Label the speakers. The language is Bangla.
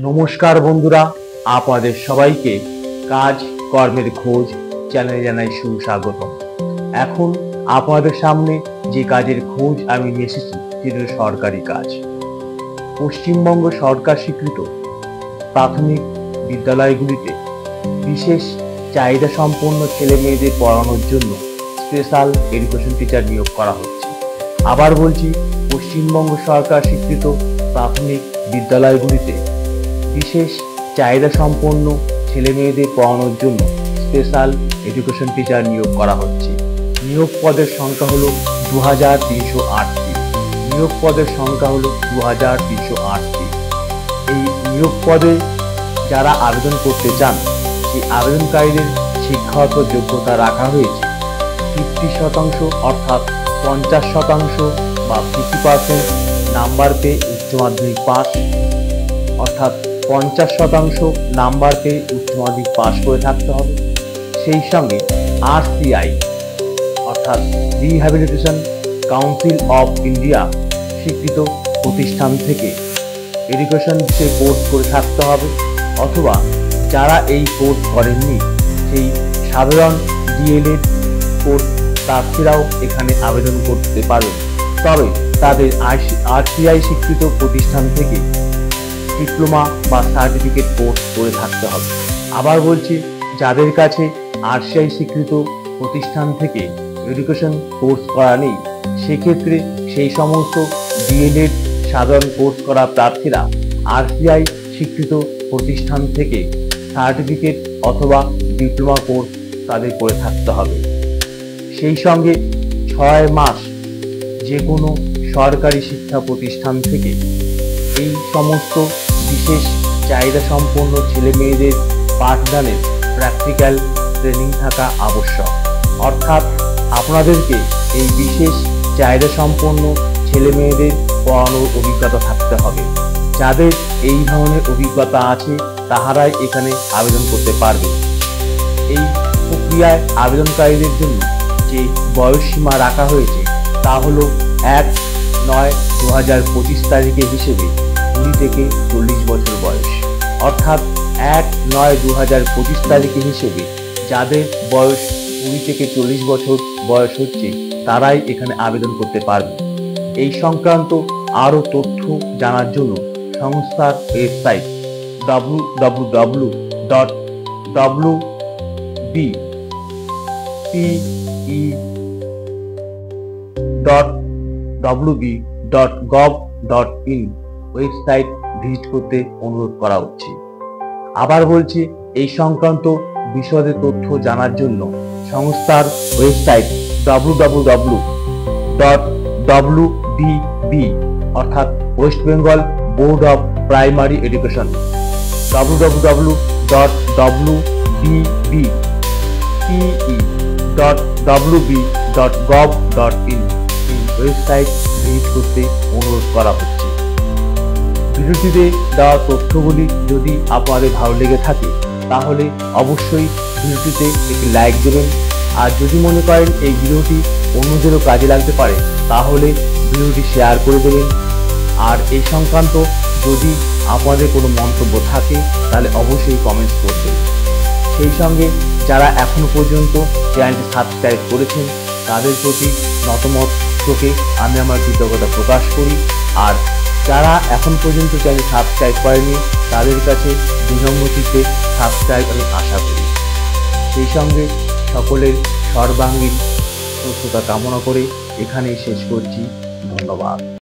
Speaker 1: নমস্কার বন্ধুরা, আপনাদের সবাইকে কাজ কর্মের খোঁজ চ্যানেলে জানাই সুস্বাগতম। এখন আপনাদের সামনে যে কাজের খোঁজ আমি নিয়ে এসেছি সেটা সরকারি কাজ। পশ্চিমবঙ্গ সরকার স্বীকৃত প্রাথমিক বিদ্যালয়গুলিতে বিশেষ চাহিদা সম্পন্ন ছেলে মেয়েদের পড়ানোর জন্য স্পেশাল এডুকেশন টিচার নিয়োগ করা হচ্ছে। আবার বলছি, পশ্চিমবঙ্গ সরকার স্বীকৃত প্রাথমিক বিদ্যালয়গুলিতে বিশেষ চাহিদা সম্পন্ন ছেলে মেয়েদের পড়ানোর জন্য স্পেশাল এডুকেশন টিচার নিয়োগ করা হচ্ছে। নিয়োগ পদের সংখ্যা হলো 2308টি। নিয়োগ পদের সংখ্যা হলো 2308টি। এই নিয়োগ পদে যারা আবেদন করতে চান সেই আবেদনকারীদের শিক্ষাগত যোগ্যতা রাখা হয়েছে 50% অর্থাৎ 50% বা 50% নাম্বার পেয়ে উচ্চ মাধ্যমিক পাস, অর্থাৎ 50% নাম্বার পেয়ে উচ্চ মাধ্যমিক পাস করে থাকতে হবে। সেই সঙ্গে RCI অর্থাৎ রিহ্যাবিলিটেশন কাউন্সিল অফ ইন্ডিয়া স্বীকৃত প্রতিষ্ঠান থেকে এডুকেশন কোর্স করে থাকতে হবে, অথবা যারা এই কোর্স করেননি সেই সাধারণ DLED কোর্স প্রার্থীরাও এখানে আবেদন করতে পারবেন। তবে তাদের RCI স্বীকৃত প্রতিষ্ঠান থেকে ডিপ্লোমা বা সার্টিফিকেট কোর্স করে থাকতে হবে। আবার বলছি, যাদের কাছে RCI স্বীকৃত প্রতিষ্ঠান থেকে এডুকেশন কোর্স করা নেই, সেক্ষেত্রে সেই সমস্ত DLED সাধারণ কোর্স করা প্রার্থীরা RCI স্বীকৃত প্রতিষ্ঠান থেকে সার্টিফিকেট অথবা ডিপ্লোমা কোর্স তাদের করে থাকতে হবে। সেই সঙ্গে 6 মাস যে কোনো সরকারি শিক্ষা প্রতিষ্ঠান থেকে এই সমস্ত বিশেষ চাহিদা সম্পন্ন ছেলে মেয়েদের পাঠদানের প্র্যাকটিক্যাল ট্রেনিং থাকা আবশ্যক। অর্থাৎ আপনাদেরকে এই বিশেষ চাহিদা সম্পন্ন ছেলে মেয়েদের পড়ানোর অভিজ্ঞতা থাকতে হবে। যাদের এই ধরনের অভিজ্ঞতা আছে তাহারাই এখানে আবেদন করতে পারবে। এই প্রক্রিয়ায় আবেদনকারীদের জন্য যে বয়সসীমা রাখা হয়েছে তা হলো 1/9/2025 তারিখে হিসেবে 20 থেকে 40 বছর বয়স। অর্থাৎ 1/9/2025 তারিখে হিসেবে যাদের বয়স 20 থেকে 40 বছর বয়স হচ্ছে তারাই এখানে আবেদন করতে পারবে। এই সংক্রান্ত আরও তথ্য জানার জন্য সংস্থার ওয়েবসাইট www.wbe.gov.in ওয়েবসাইট ভিজিট করতে অনুরোধ করা হচ্ছে। আবার বলছি, এই সংক্রান্ত বিশদে তথ্য জানার জন্য সংস্থার ওয়েবসাইট www.wbb অর্থাৎ West Bengal board of primary education www.wbb.gov.in website visit করতে অনুরোধ করা হচ্ছে। ভিডিওটিতে দেওয়া তথ্যগুলি যদি আপনাদের ভালো লেগে থাকে তাহলে অবশ্যই ভিডিওটিতে একটি লাইক দেবেন। আর যদি মনে করেন এই ভিডিওটি অন্যদেরও কাজে লাগতে পারে তাহলে ভিডিওটি শেয়ার করে দেবেন। আর এই সংক্রান্ত যদি আপনাদের কোনো মন্তব্য থাকে তাহলে অবশ্যই কমেন্টস করবেন। সেই সঙ্গে যারা এখনো পর্যন্ত চ্যানেলটি সাবস্ক্রাইব করেছেন তাদের প্রতি নতমস্তকে আমি আমার কৃতজ্ঞতা প্রকাশ করি। আর যারা এখন পর্যন্ত চ্যানেল সাবস্ক্রাইব করেনি তাদের কাছে বিনম্রচিত্তে সাবস্ক্রাইব আমি আশা করি। সেই সঙ্গে সকলের সর্বাঙ্গীন সুস্থতা কামনা করে এখানেই শেষ করছি। ধন্যবাদ।